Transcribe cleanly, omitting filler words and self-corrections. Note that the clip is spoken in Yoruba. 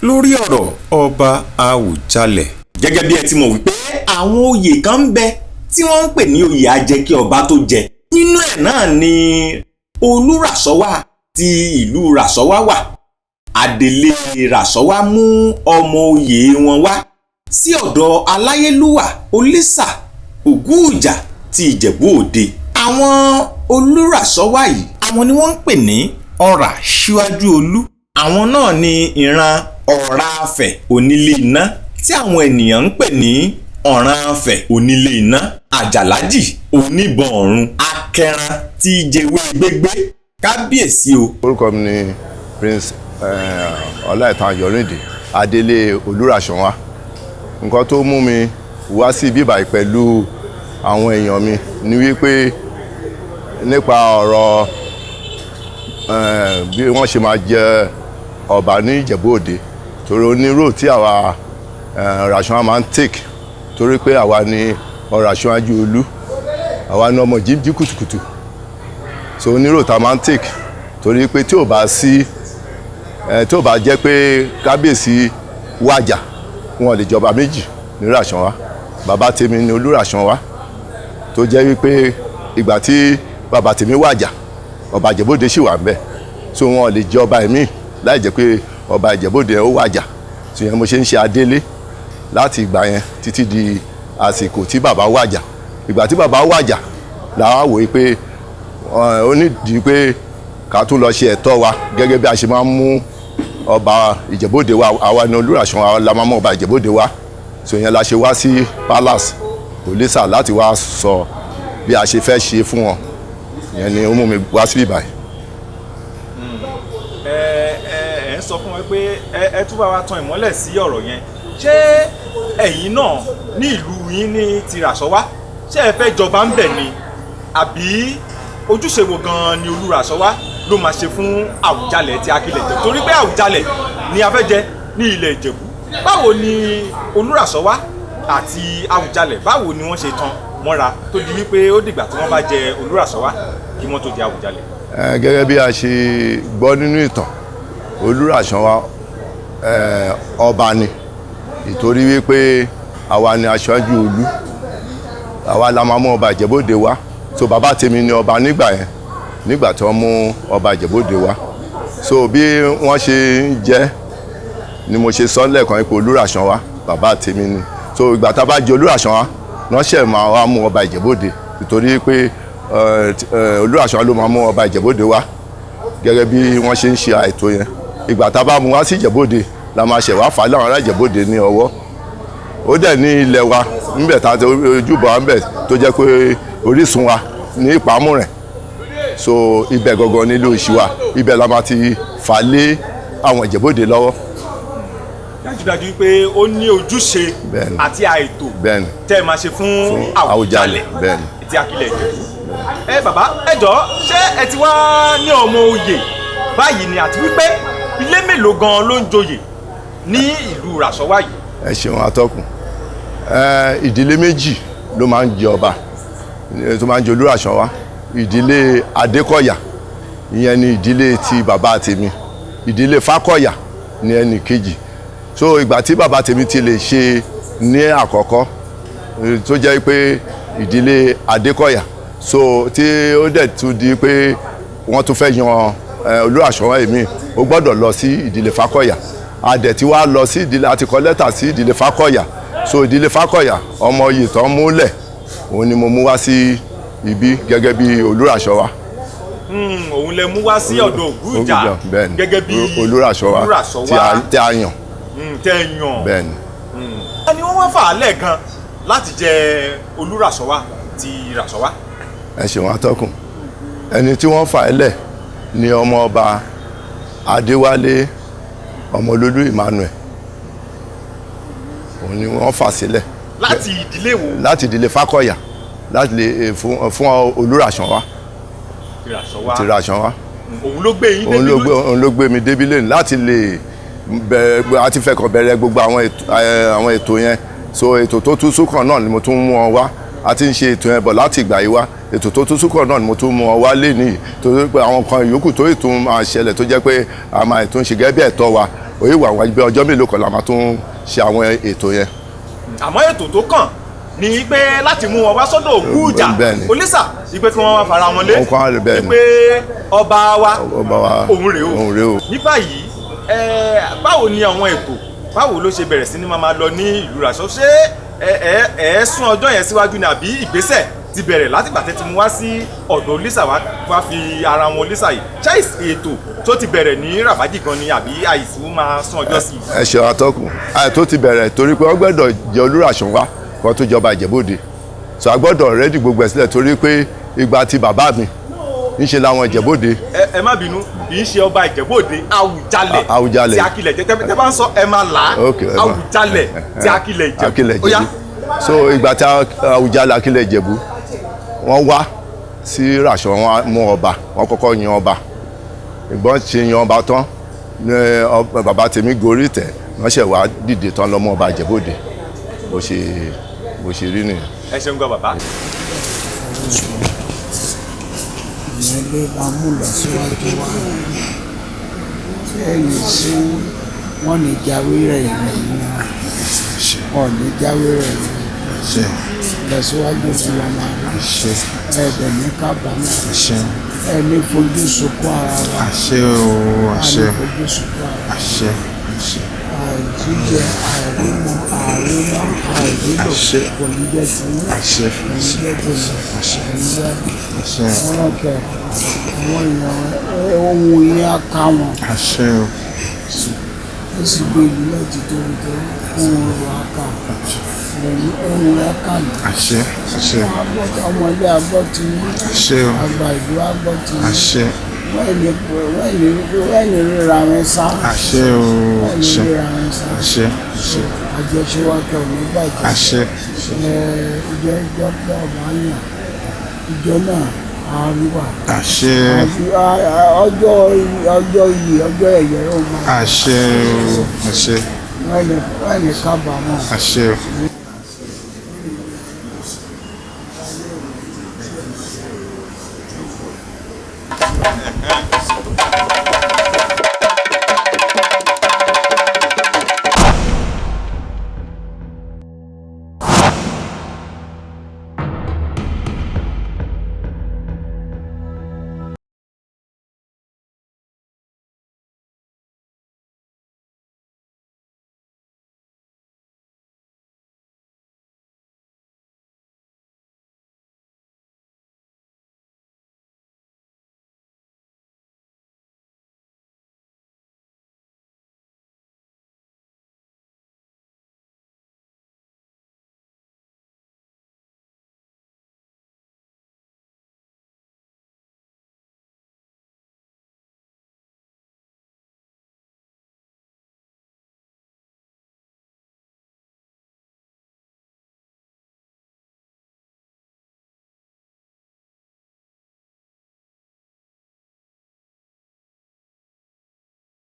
lórí ọ̀rọ̀ ọba Awujale. Gẹ́gẹ́ bí ẹ ti mọ̀ wípé àwọn oyè kan ń bẹ tí wọ́n ń pè ní oyè ajẹ́ kí ọba tó jẹ. Nínú ẹ̀ náà ni Olurasonwa ti ìlú Rasonwa wà. Adelé Rasonwa mú ọmọ oyè wọn wá sí ọ̀dọ̀ aláyélúwà Olisa Ogun ti Ijebu-Ode. Àwọn Olurasonwa yìí, àwọn ni wọ́n ń pè ní ọ̀rà síwájú olú. Àwọn náà ni ìran Ọ̀rànfẹ̀ onílé iná tí àwọn ènìyàn ń pè ní Ọ̀rànfẹ̀ onílé iná, àjàlájì oníbọn ọ̀run, akẹran tí jẹwé gbégbé. Kábíyèsí o. Orúkọ mi ni Prince Yorinde Adelé Olurasonwa. Nǹkan tó mú mi wá sí bíbáyìí pẹ̀lú àwọn èèyàn mi ni wípé nípa ọ̀rọ̀ bí wọ́n ṣe máa jẹ ọba ní Ijebu-Ode, torí onírò tí àwa Rasonwa máa ń take, torí pé àwa ni ọ̀rà síwájú olú, àwa ni ọmọ jíjí kùtùkùtù, so onírò tá máa ń take, torí pé tí ò bá jẹ́ pé kábíyèsí wàjà wọn lè jọba méjì ní Rasonwa. Bàbá tèmi ni Olurasonwa, tó jẹ́ wípé ìgbà tí bàbá tèmi wàjà ọba Ijebu-Ode sì wà ń bẹ̀, so wọn lè jẹ ọba ẹ̀mí láì jẹ́ pé ọba Ijebu-Ode ó wàjà. So yẹn mo ṣe ń ṣe adélé láti ìgbà yẹn títí di àsìkò tí bàbá wàjà. Ìgbà tí bàbá wàjà làwa wò pé ó nídìí pé ká tún lọ ṣe ẹ̀tọ́ wa gẹ́gẹ́ bí a ṣe máa ń mú ọba Ijebu-Ode wa. Àwa ni Olurasonwa la máa mú ọba Ijebu-Ode wa. So yẹn la ṣe wá sí palace Olisa láti wá sọ bí a ṣe fẹ́ ṣe fún wọn. Yẹn ni ó mú mi wá sí báyìí. Ẹ sọ fún wọn pé ẹ tún bá wa tan ìmọ́lẹ̀ sí ọ̀rọ̀ yẹn. Ṣé ẹ̀yin náà ní ìlú yín ní ti Rasonwa, ṣé ẹ fẹ́ jọba ń bẹ̀ ni, àbí ojúṣe wo gan-an ni Olurasonwa ló máa ṣe fún Awujale ti Akilẹ̀jẹ̀? Torí pé Awujale ni a fẹ́ jẹ ní ilẹ̀ Ìjẹ̀bú. Báwo ni Olurasonwa àti Awujale, báwo ni wọ́n ṣe tán mọ́ra tó di wípé ó dìgbà tí wọ́n bá jẹ Olurasonwa kí wọ́n tó di Awujale? Gẹ́gẹ́ bí a ṣe gbọ́ nínú ìtàn, Olurasonwa ọba ni, ìtorí wípé àwa ni aṣáájú olú, àwa la máa mú ọba Ijebu-Ode wá. So bàbá tèmi ni ọba nígbà yẹn, nígbà tí wọ́n mú ọba Ijebu-Ode wá. So bí wọ́n ṣe ń jẹ́ ni mo ṣe sọ lẹ́ẹ̀kan pé Olurasonwa bàbá tèmi ni. So ìgbà tá a bá jẹ Olurasonwa náà ṣe máa wá mú ọba Ijebu-Ode, nítorí pé Olurasonwa ló máa mú ọba Ijebu-Ode wá gẹ́gẹ́ bí wọ́n ṣe ń ṣe àìtó yẹn. Ìgbà tá a bá mú wá sí Ijebu-Ode la máa ṣẹ̀ wá fà á láwọn ará Ijebu-Ode ní ọwọ́. Ó dẹ̀ ní ilẹ̀ wa ńbẹ̀ tá a ti ojúbọ wa ńbẹ̀ tó jẹ́ pé orísun wa ní ìpamọ́ rẹ̀. So ibẹ̀ gangan nílò ìṣí wa, ibẹ̀ la máa ti fà lé àwọn Ijebu-Ode lọ́wọ́. Dájúdájú pé ó ní ojúṣe àti àìtó tẹ́ ẹ máa ṣe fún Awujale ti Akilẹ̀jẹ̀. Bàbá ẹ jọ̀ọ́, ṣé ẹ ti wá ní ọmọ oyè báyìí ni, àti wípé ilé mélòó gan ló ń joyè ní ìlú Rasonwa yìí? Ẹ ṣeun atọ́kùn. Ìdílé méjì ló máa ń jẹ ọba tó máa ń jẹ Olurasonwa. Ìdílé Adékọ̀yà, ìyẹn ni ìdílé ti bàbá tèmi. Ìdílé Fákọ̀yà ni ẹnì kejì. So ìgbà tí bàbá tèmi ti lè ṣe ní àkọ́kọ́ tó jẹ́ pé ìdílé Adékọ̀yà, so tí ó dẹ̀ tún di pé wọ́n tún fẹ́ yan Olurasonwa èmi, ó gbọ́dọ̀ lọ sí ìdílé Fákọ̀yà. A dẹ̀ ti wá lọ sí ìdílé, àti kọ lẹ́tà sí ìdílé Fákọ̀yà. So ìdílé Fákọ̀yà ọmọ oyè tán múlẹ̀, òun ni mo mú wá sí ibi gẹ́gẹ́ bí Olurasonwa. Òun lẹ mú wá sí ọ̀dọ̀ Ogun gẹ́gẹ́ bí Olurasonwa tí a yàn. Tẹ̀yàn. Bẹ́ẹ̀ni. Ẹni wọ́n wá fà á lẹ̀ gan láti jẹ Olurasonwa ti Rasonwa. Ẹ ṣeun atọ́kùn. Ẹni tí wọ́n fà á lẹ̀ ni ọmọ ọba Adéwálé Ọmọlólú Emmanuel. Òun ni wọ́n fà sílẹ̀. Láti ìdílé wo? Láti ìdílé Fákọ̀yà, láti lè fún Olurasonwa. Ti Rasonwa. Òun ló gbé yín débi lónìí. Òun ló gbé mi débi lónìí láti lè bẹ̀rẹ̀, àti fẹ́ kàn bẹ̀rẹ̀ gbogbo àwọn ètò yẹn. So ètò tó tún súnkàn náà ni mo tún mú wọn wá. A ti ń ṣe ètò yẹn bọ̀ láti ìgbà yìí wá. Ètò tó tún súnkàn náà ni mo tún mú wọn wá lénìí, torí pé àwọn kan ìyókù tó ètò máa ṣẹlẹ̀ tó jẹ́ pé a máa ètò ń ṣe gẹ́gẹ́ bí ẹ̀tọ́ wa, òye wà wájú pé ọjọ́ mélòó kan la máa tún ṣe àwọn ètò yẹn. àmọ́ ètò tó kàn ní pé láti mú wọn wá sọ́dọ̀ Ògúnjà Olisa ìpè kí wọ́n wá fara wọn lé ìpè ọba wa òun rèé o. ní báyìí báwo ni àwọn ètò báwo ló ṣe bẹ̀rẹ̀ sí ní máa lọ ní ìlú Ràṣọ? ṣé ẹ sún ọjọ́ yẹn síwájú ni àbí ìgbésẹ̀ ti bẹ̀rẹ̀ látìgbà tẹ́ ti mú wá sí ọ̀dọ̀ Olisa wá fi ara wọn Olisa yìí? ṣé ètò tó ti bẹ̀rẹ̀ ní Ràbájì gan ni àbí àìsí máa sún ọjọ́ sí i? ẹ ṣe àtọkùn tó ti bẹ̀rẹ̀ torí pé wọ́n gbọ́dọ̀ jẹ́ Olúrasonwa kan tó jọba Ìjẹ̀bú-Òde, so a gbọ́dọ̀ rẹ́dì gbogbo ẹ̀ sílẹ̀ torí pé ìgbà tí bàbá mi níṣe làwọn Ìjẹ̀bú-Òde. ẹ má bínú, kì í ṣe ọba Ìjẹ̀bú-Òde, Awujale tí Akilẹ̀ jẹ́ tẹ́ bá ń sọ ẹ máa là á Awujale tí Akilẹ̀ Ìjẹ̀bú. so ìgbà tí Awujale Akilẹ̀ Ìjẹ̀bú wọ́n wá sí Ràṣọ, wọ́n mú ọba, wọ́n kọ́kọ́ yan ọba. ìgbọ́n ṣe yan ọba tán ní bàbá tèmi gorí tẹ̀ wọ́n ṣẹ̀ wá dìde tán lọ́mọ ọba Ìjẹ̀bú-Òde bó ṣe rí nìyẹn. ẹ ṣeun gan bàbá. ìyẹn ló bá mú lọ síwájú wa ẹ̀yìn sí wọ́n ní jáwé rẹ̀ yìí wọ́n ní jáwé rẹ̀ yìí lọ síwájú sí wa máa rí ẹ̀ẹ́dẹ̀ ní kábàámọ̀ ẹ̀ ní fojú sunkún ara wa fojú sunkún ara wa àìjíjẹ àìrímọ àìrímọ àìrílò kò ní jẹ́ sí kò ní jẹ́ gbèsè kò ní jẹ́ wọ́n kẹ àwọn èèyàn ohun yẹn á ká wọn ó sì gbé ìlú lọ́jọ́ tó ń tẹ́ ohun ọ̀rọ̀ á ká ohun ẹ̀ ká ní ọmọdé agbọ́ ti ní àgbà ìlú agbọ́ ti ní wọ́n lè ríra wọn sá àjọṣewákẹ́ òní bàjẹ́ ìjọ pé ọba yàn ìjọ náà àríwá ọjọ́ iyì ọjọ́ ẹ̀yẹ ó máa wọ́n lè kábàámọ̀.